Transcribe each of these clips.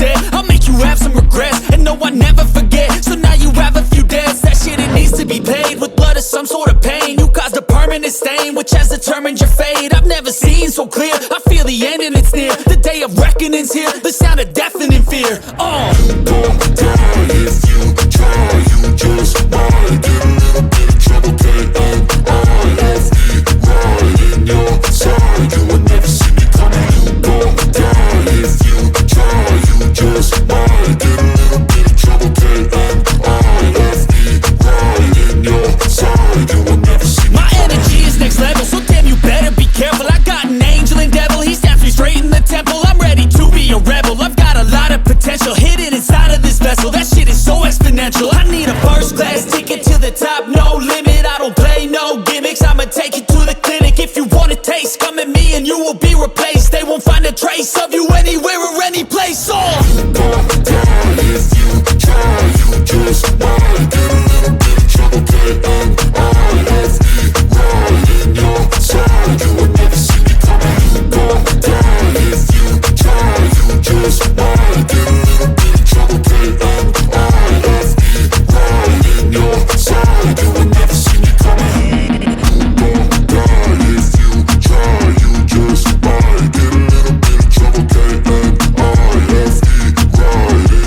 said. I'll make you have some regrets, and no, I never forget. So now you have a few debts, that shit it needs to be paid with blood or some sort of pain. You caused a permanent stain, which has determined your fate. I've never seen so clear, I feel the end and it's near. The day of reckoning's here, the sound of deafening fear. You won't die if you try, you just might get a little bit of trouble, KNIFE right in your side. You will never see me coming. You won't die if you try, you just might get a little bit of trouble, KNIFE right in your side. You will never see me. My energy is next level, so damn you better be careful. I got an angel and devil, he snaps me straight in the temple. I'm ready to be a rebel, I've got a lot of potential hidden inside of this vessel. That shit is so exponential. I need a first class ticket to the top, no limit. I don't play no gimmicks, I'ma take you to the clinic. If you want a taste, come at me and you will be replaced. They won't find a trace of you anywhere or any place. You won't die if you try, you just might get a little bit of trouble, KNIFE right in your side. You will never see me coming. You won't die if you try, you just might get a little bit of trouble, KNIFE right in your side. You will never see me coming. You won't die if you try, you just might get a little bit of trouble, KNIFE right in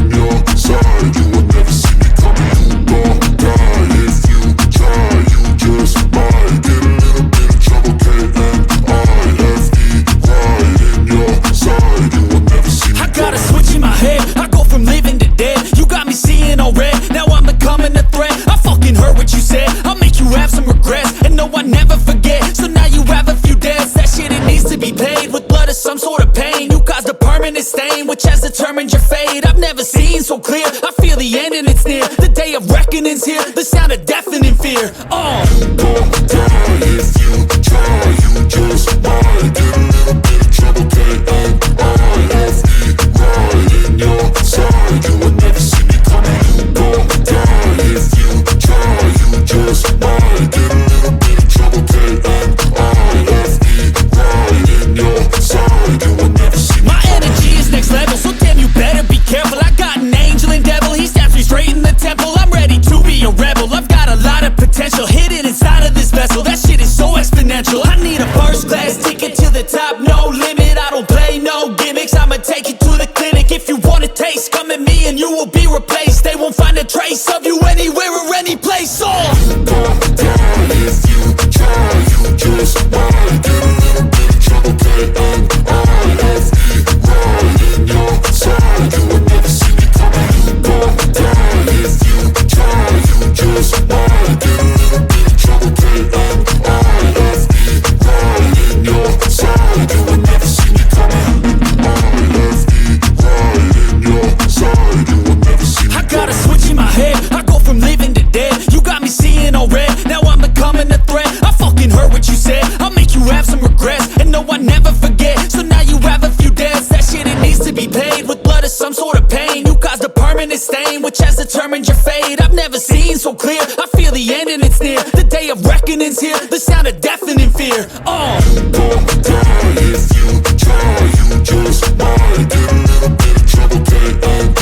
your side. You will never see me coming. You won't die if you try, you just might get a little bit of trouble, KNIFE right in your side. You will never see me. I got a switch in my head, I go from living to dead. You got me seeing all red, now I'm becoming a threat. I fucking heard what you said, I'll make you have some regrets, and no, I never forget. So now you have a few debts, that shit it needs to be paid with blood or some sort of pain. You caused a permanent stain, which has determined your fate. I've never seen so clear, I feel the end and it's near. The day of reckoning's here, the sound of deafening fear. You won't die if you try, you just might get a little bit of trouble, KNIFE right in your side. You will never see me coming. You won't die if you try, you just might get a little bit of trouble, KNIFE right in your side. You will never see me. My energy is next level, so damn you better be careful. I got an angel and devil, he snaps me straight in the temple. I'm ready to be a rebel, I've got a lot of potential hidden inside of this vessel. That shit is so exponential. I need a first class ticket to the top, no limit. I don't play no gimmicks, I'ma take you to the clinic. If you want a taste, come at me and you will be replaced. They won't find a trace of you anywhere or any place. You won't die if you try, you just might get a little bit of trouble, KNIFE right in your side. You will never see me coming. You won't die if you try, you just might get a little bit of trouble, KNIFE right in your side. You will never see me coming. Right in your side. You will never see me. I got a switch in my head, I go from living to dead. You got me seeing all red, now I'm becoming a threat. I fucking heard what you said, I'll make you have some regrets, and no, I never forget. So now you have a few debts, that shit it needs to be paid with blood or some sort of pain. You caused a permanent stain, which has determined your fate. I've never seen so clear, I feel the end and it's near. The day of reckoning's here, the sound of deafening fear. You won't die if you try, you just might get a little bit of trouble, KNIFE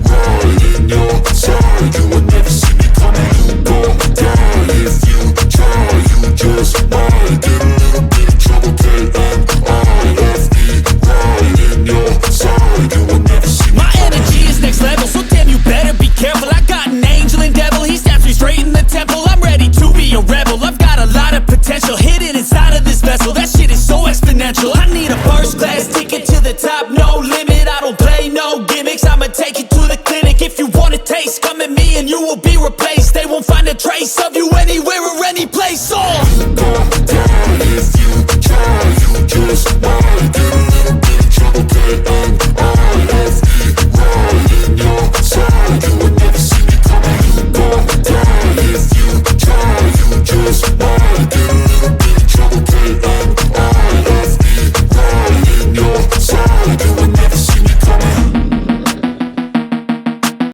right in your side. You will never see me coming. You won't die if you try, you just might get a little bit of trouble, KNIFE right in your side. You will never see me. My energy is next level, so damn you better be careful. I got an angel and devil, he snaps me straight in the temple. I'm ready to be a rebel, I've got a lot of potential hidden inside of this vessel. That shit is so exponential. I need a first class ticket to the top, no limit. I don't play no gimmicks, I'ma take you to the clinic. If you want a taste, come at me and you will be replaced. They won't find a trace of you